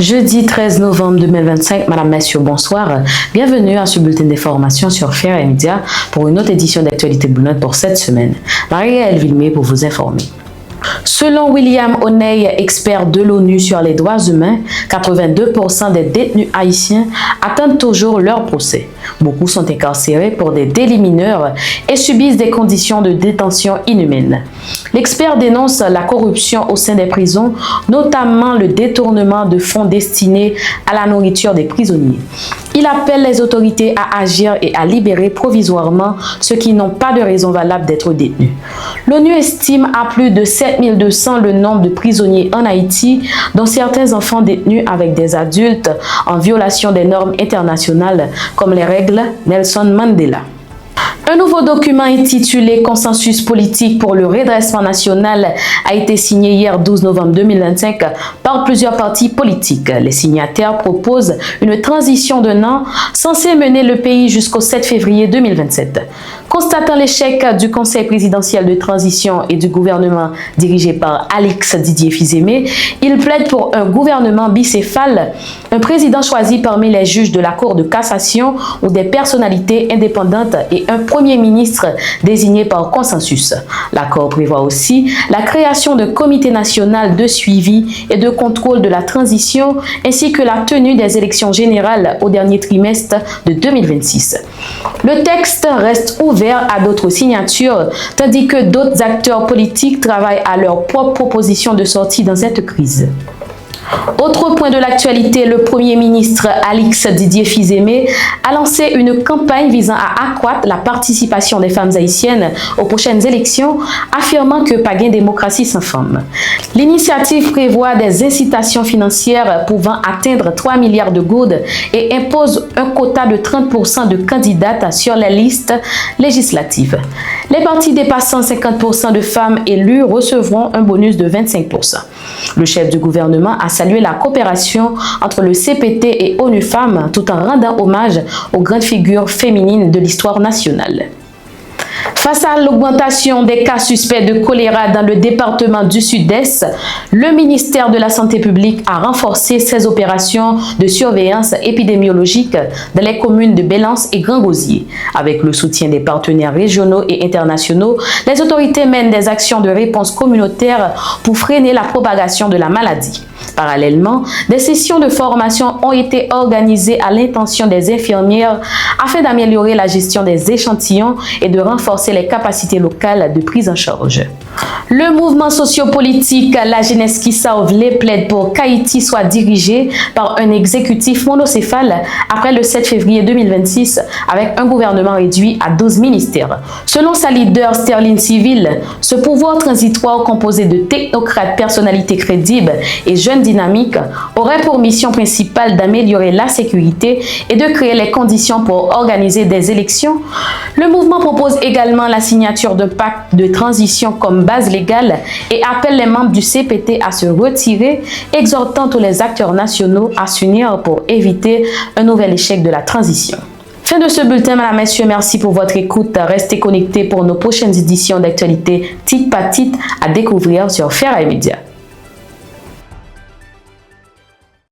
Jeudi 13 novembre 2025, Madame, Messieurs, bonsoir. Bienvenue à ce bulletin d'information sur Faire et Média pour une autre édition d'actualité brunette pour cette semaine. Marie-Ève Villemé pour vous informer. Selon William O'Neill, expert de l'ONU sur les droits humains, 82% des détenus haïtiens attendent toujours leur procès. Beaucoup sont incarcérés pour des délits mineurs et subissent des conditions de détention inhumaines. L'expert dénonce la corruption au sein des prisons, notamment le détournement de fonds destinés à la nourriture des prisonniers. Il appelle les autorités à agir et à libérer provisoirement ceux qui n'ont pas de raison valable d'être détenus. L'ONU estime à plus de 7200 le nombre de prisonniers en Haïti, dont certains enfants détenus avec des adultes en violation des normes internationales, comme les règles Nelson Mandela. Un nouveau document intitulé « Consensus politique pour le redressement national » a été signé hier 12 novembre 2025 par plusieurs partis politiques. Les signataires proposent une transition d'un an censée mener le pays jusqu'au 7 février 2027. Constatant l'échec du Conseil présidentiel de transition et du gouvernement dirigé par Alix Didier Fils-Aimé, il plaide pour un gouvernement bicéphale, un président choisi parmi les juges de la Cour de cassation ou des personnalités indépendantes et un Premier ministre désigné par consensus. L'accord prévoit aussi la création d'un comité national de suivi et de contrôle de la transition ainsi que la tenue des élections générales au dernier trimestre de 2026. Le texte reste ouvert à d'autres signatures, tandis que d'autres acteurs politiques travaillent à leur propre proposition de sortie dans cette crise. Autre point de l'actualité, le Premier ministre Alix Didier Fils-Aimé a lancé une campagne visant à accroître la participation des femmes haïtiennes aux prochaines élections, affirmant que pas gain démocratie sans femmes. L'initiative prévoit des incitations financières pouvant atteindre 3 milliards de gourdes et impose un quota de 30% de candidates sur les listes législatives. Les partis dépassant 50% de femmes élues recevront un bonus de 25%. Le chef du gouvernement a salué la coopération entre le CPT et ONU Femmes tout en rendant hommage aux grandes figures féminines de l'histoire nationale. Face à l'augmentation des cas suspects de choléra dans le département du Sud-Est, le ministère de la Santé publique a renforcé ses opérations de surveillance épidémiologique dans les communes de Belance et Grand-Gosier. Avec le soutien des partenaires régionaux et internationaux, les autorités mènent des actions de réponse communautaire pour freiner la propagation de la maladie. Parallèlement, des sessions de formation ont été organisées à l'intention des infirmières afin d'améliorer la gestion des échantillons et de renforcer les capacités locales de prise en charge. Le mouvement sociopolitique La Jeunesse qui sauve les plaide pour qu'Haïti soit dirigé par un exécutif monocéphale après le 7 février 2026 avec un gouvernement réduit à 12 ministères. Selon sa leader Sterling Civil, ce pouvoir transitoire composé de technocrates, personnalités crédibles et jeunes dynamiques aurait pour mission principale d'améliorer la sécurité et de créer les conditions pour organiser des élections. Le mouvement propose également la signature d'un pacte de transition comme base légale et appelle les membres du CPT à se retirer, exhortant tous les acteurs nationaux à s'unir pour éviter un nouvel échec de la transition. Fin de ce bulletin, Madame, Messieurs, merci pour votre écoute. Restez connectés pour nos prochaines éditions d'actualité titre par titre à découvrir sur Faire et Média.